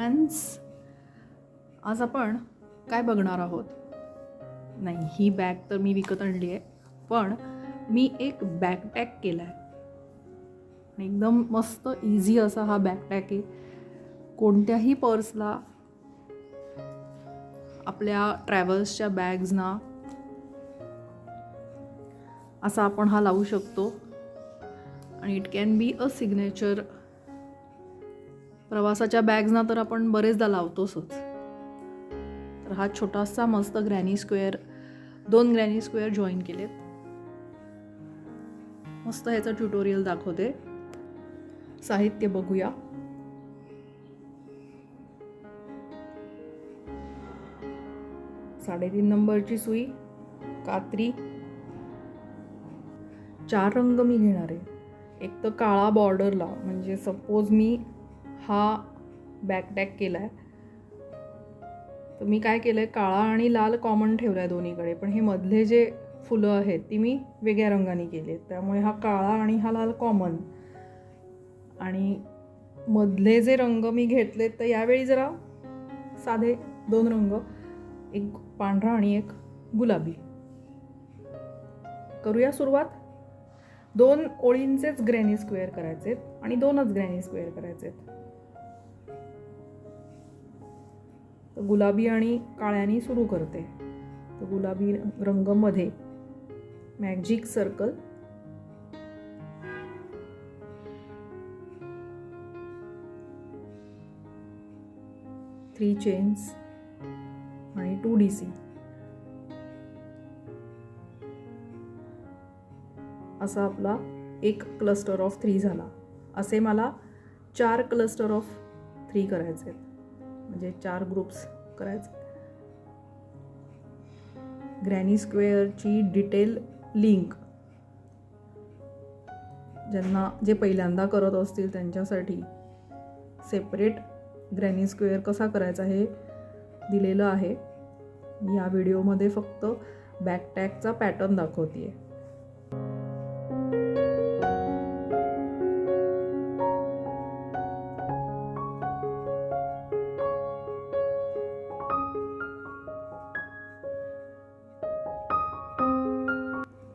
Friends, आज आपण काय बघणार आहोत? नाही, ही बॅग तर मी विकत आणली आहे, पण मी एक बॅकपॅक केला आहे. एकदम मस्त इझी असा हा बॅकपॅक आहे. कोणत्याही पर्सला, आपल्या ट्रॅव्हल्सच्या बॅग्सना असा आपण हा लावू शकतो आणि it can be a signature. प्रवासाच्या बॅग्सना तर आपण बरेचदा लावतोच. तर हा छोटासा मस्त granny square, 2 granny square join केलेत. मस्त ह्याचं ट्युटोरियल दाखवते. साहित्य बघूया. साडेतीन नंबरची सुई, कात्री, 4 रंग मी घेणार आहे. एक तर काळा बॉर्डरला, म्हणजे सपोज मी हा बॅकपॅक केला आहे तर मी काय केलं आहे, काळा आणि लाल कॉमन ठेवला आहे दोन्हीकडे, पण हे मधले जे फुलं आहेत ती मी वेगळ्या रंगाने केली आहेत. त्यामुळे हा काळा आणि हा लाल कॉमन. आणि मधले जे रंग मी घेतलेत तर यावेळी जरा साधे 2 रंग, एक पांढरा आणि एक गुलाबी. करूया सुरुवात. 2 ओळींचेच ग्रॅनी स्क्वेअर करायचेत आणि 2च ग्रॅनी स्क्वेअर करायचेत. तर गुलाबी आणि काळ्यानी सुरू करते. तर गुलाबी रंग मध्ये मॅजिक सर्कल, थ्री चेन्स आणि 2 DC. असा आपला एक क्लस्टर ऑफ 3 झाला. असे मला 4 क्लस्टर ऑफ 3 करायचे आहेत, म्हणजे 4 ग्रुप्स करायचे. ग्रॅनी स्क्वेअरची डिटेल लिंक जे पहिल्यांदा करत असतील त्यांच्यासाठी सेपरेट ग्रॅनी स्क्वेअर कसा करायचा हे दिलेलं आहे. मी या व्हिडिओमध्ये फक्त बॅकपॅकचा पॅटर्न दाखवते.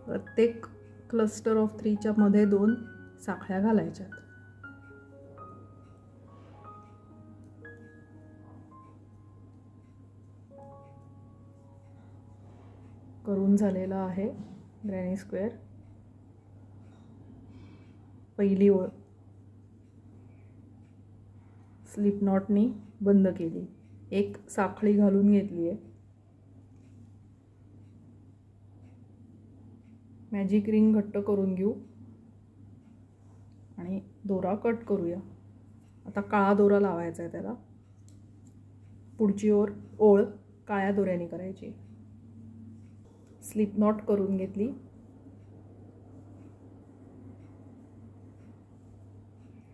प्रत्येक क्लस्टर ऑफ 3च्या मध्ये 2 साखळ्या घालायच्यात. करून झालेला आहे ग्रॅनी स्क्वेअर. पहिली ओळ स्लिप नॉटनी बंद केली, एक साखळी घालून घेतली आहे. मॅजिक रिंग घट्ट करून घेऊ आणि दोरा कट करूया. आता काळा दोरा लावायचा आहे त्याला. पुढची ओळ काळ्या दोऱ्याने करायची. स्लिप नॉट करून घेतली.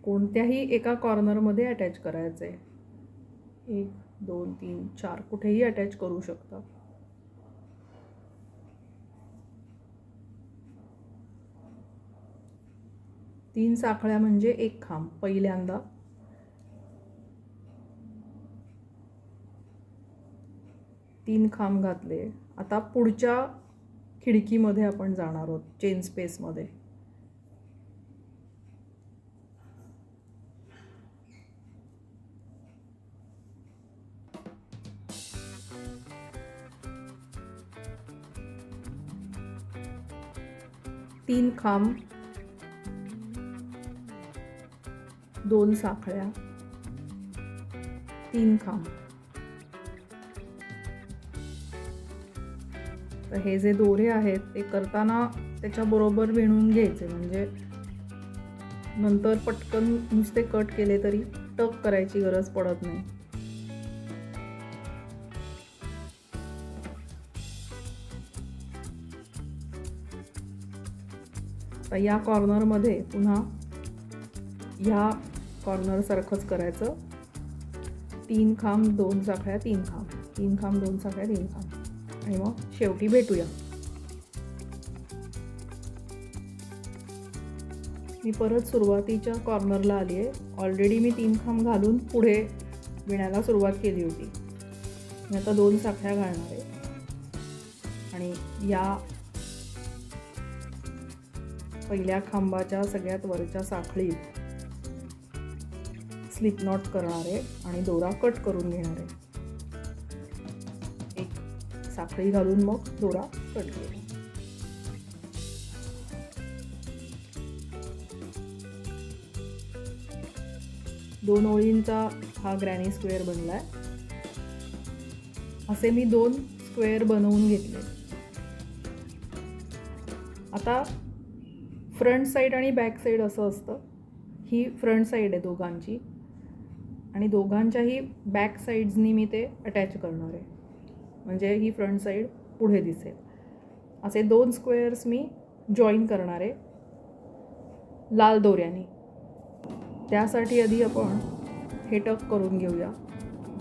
कोणत्याही एका कॉर्नरमध्ये अटॅच करायचं आहे. 1 2 3 4 कुठेही अटॅच करू शकता. तीन साखळ्या म्हणजे एक खांब. पहिल्यांदा तीन खांब घातले. आता पुढच्या खिडकीमध्ये आपण जाणार आहोत, चेन स्पेसमध्ये. तीन खांब, 2 साखळ्या, 3 खांब. तर हे जे दोरे आहेत ते करताना त्याच्याबरोबर विणून घ्यायचे, म्हणजे नंतर पटकन नुसते कट केले तरी टक करायची गरज पडत नाही. तर या कॉर्नरमध्ये पुन्हा ह्या कॉर्नर सारखंच करायचं. 3 खांब, 2 साखळ्या, 3 खांब, 3 खांब, 2 साखळ्या, 3 खांब. आणि मग शेवटी भेटूया. मी परत सुरुवातीच्या कॉर्नरला आली आहे. ऑलरेडी मी 3 खांब घालून पुढे विणायला सुरुवात केली होती. मी आता 2 साखळ्या घालणार आहे आणि या पहिल्या खांबाच्या सगळ्यात वरच्या साखळीत स्लिप नॉट करणार आहे आणि दोरा कट करून घेणार आहे. एक साखळी घालून मग दोरा कट केला. दोन ओळींचा हा ग्रॅनी स्क्वेअर बनलाय. असे मी 2 स्क्वेअर बनवून घेतले. आता फ्रंट साईड आणि बॅक साईड असं असतं. ही फ्रंट साईड आहे दोघांची आणि दोघांच्याही बॅक साईड्सनी मी ते अटॅच करणार आहे, म्हणजे ही फ्रंट साईड पुढे दिसेल. असे 2 स्क्वेअर्स मी जॉईन करणार आहे लाल दोऱ्याने. त्यासाठी आधी आपण हे टक करून घेऊया,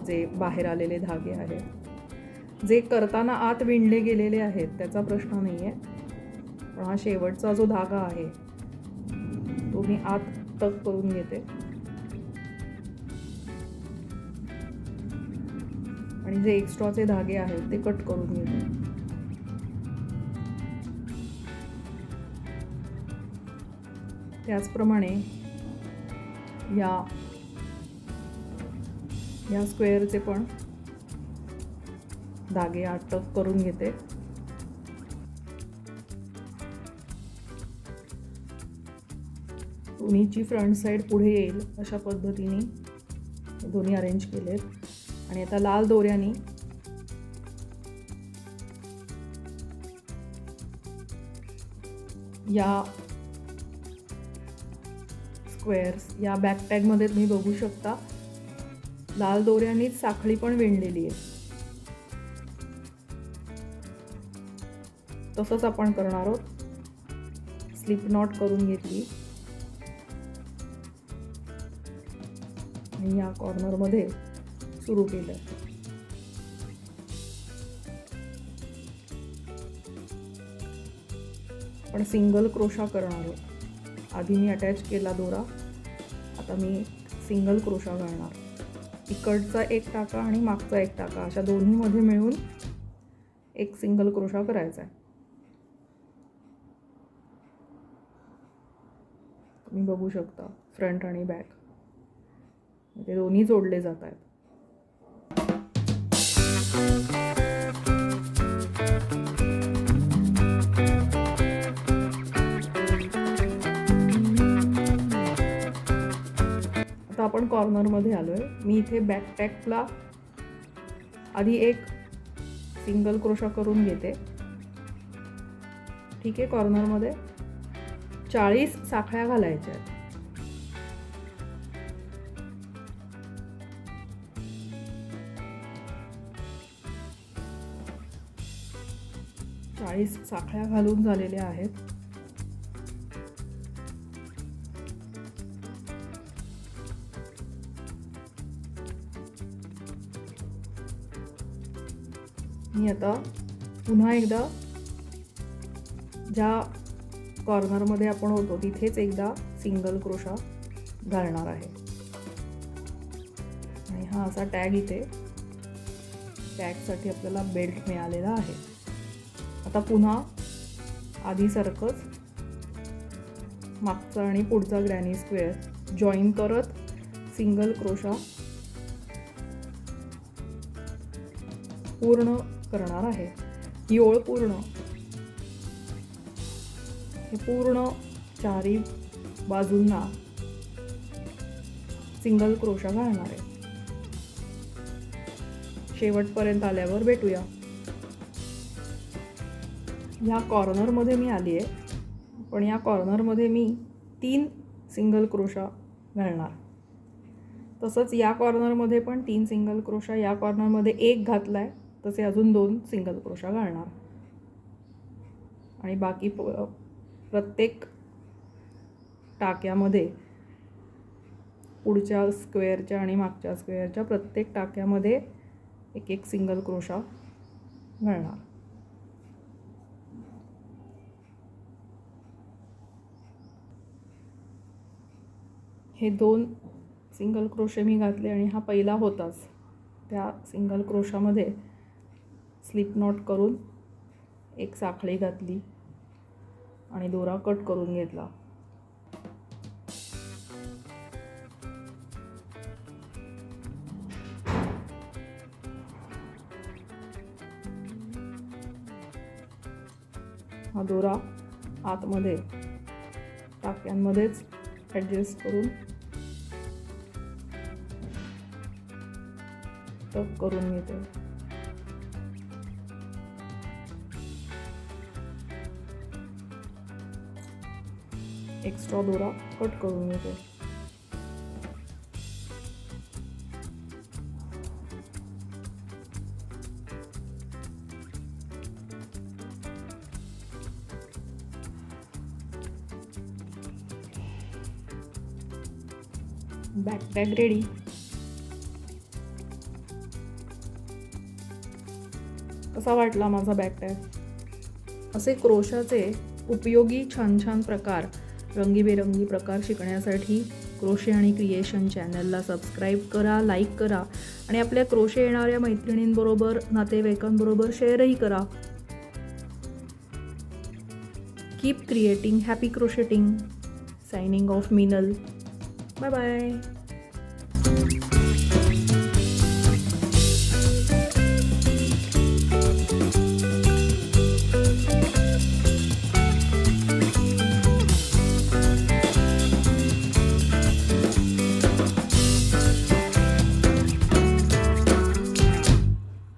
जे बाहेर आलेले धागे आहेत. जे करताना आत विणले गेलेले आहेत त्याचा प्रश्न नाही आहे, पण हा शेवटचा जो धागा आहे तो मी आत टक करून घेते आणि जे एक्स्ट्राचे धागे आहेत ते कट करून घेते. त्याचप्रमाणे या स्क्वेअरचे पण धागे आत टक करून घेते. दोन्हीची फ्रंट साईड पुढे येईल अशा पद्धतीने दोन्ही अरेंज केलेत. आणि आता लाल दोऱ्याने या स्क्वेअर्स या बॅक टॅगमध्ये तुम्ही बघू शकता लाल दोऱ्यानेच साखळी पण विणलेली आहे. तसंच आपण करणार आहोत. स्लिप नॉट करून घेतली आणि या कॉर्नरमध्ये सुरू केलं. पण सिंगल क्रोशा करणार आहोत. आधी मी अटॅच केला दोरा, आता मी सिंगल क्रोशा घालणार. इकडचा एक टाका आणि मागचा एक टाका अशा दोन्हीमध्ये मिळून एक सिंगल क्रोशा करायचा आहे. तुम्ही बघू शकता फ्रंट आणि बॅक ते दोन्ही जोडले जात आहेत. आता आपण कॉर्नरमध्ये आलोय. मी इथे बॅक टॅकला आधी एक सिंगल क्रोशा करून घेते. ठीक आहे. कॉर्नरमध्ये 40 साखळ्या घालायच्या आहेत. साखळ्या घालून झालेल्या आहेत. मी आता पुन्हा एकदा ज्या कॉर्नरमध्ये आपण होतो तिथेच एकदा सिंगल क्रोशा घालणार आहे आणि हा असा टॅग इथे टॅगसाठी आपल्याला बेल्ट मिळालेला आहे. आता पुन्हा आधीसारखंच मागचा आणि पुढचा ग्रॅनी स्क्वेअर जॉईन करत सिंगल क्रोशा पूर्ण करणार आहे. ही ओळ पूर्ण चारी बाजूंना सिंगल क्रोशा घालणार आहे. शेवटपर्यंत आल्यावर भेटूया. ह्या कॉर्नरमध्ये मी आली आहे, पण या कॉर्नरमध्ये मी 3 सिंगल क्रोशा घालणार. तसंच या कॉर्नरमध्ये पण 3 सिंगल क्रोशा, या कॉर्नरमध्ये 1 घातला आहे तसे अजून 2 सिंगल क्रोशा घालणार आणि बाकी प्रत्येक टाक्यामध्ये पुढच्या स्क्वेअरच्या आणि मागच्या स्क्वेअरच्या प्रत्येक टाक्यामध्ये एक सिंगल क्रोशा घालणार. हे 2 सिंगल क्रोशे मी घातले आणि हा पहिला होताच. त्या सिंगल क्रोशामध्ये स्लिप नॉट करून एक साखळी घातली आणि दोरा कट करून घेतला. हा दोरा आतमध्ये टाक्यांमध्येच ॲडजस्ट करून टक करून घेते. एक्स्ट्रा दोरा कट करून घेते. Backpack ready. कसा वाटला माझा बॅकपॅक? असे क्रोशाचे उपयोगी छान छान प्रकार, रंगीबेरंगी प्रकार शिकण्यासाठी क्रोशे आणि क्रिएशन चॅनलला सबस्क्राईब करा, लाईक करा आणि आपल्या क्रोशे येणाऱ्या मैत्रिणींबरोबर, नातेवाईकांबरोबर शेअरही करा. Keep creating, happy crocheting. Signing off, Meenal. Bye bye.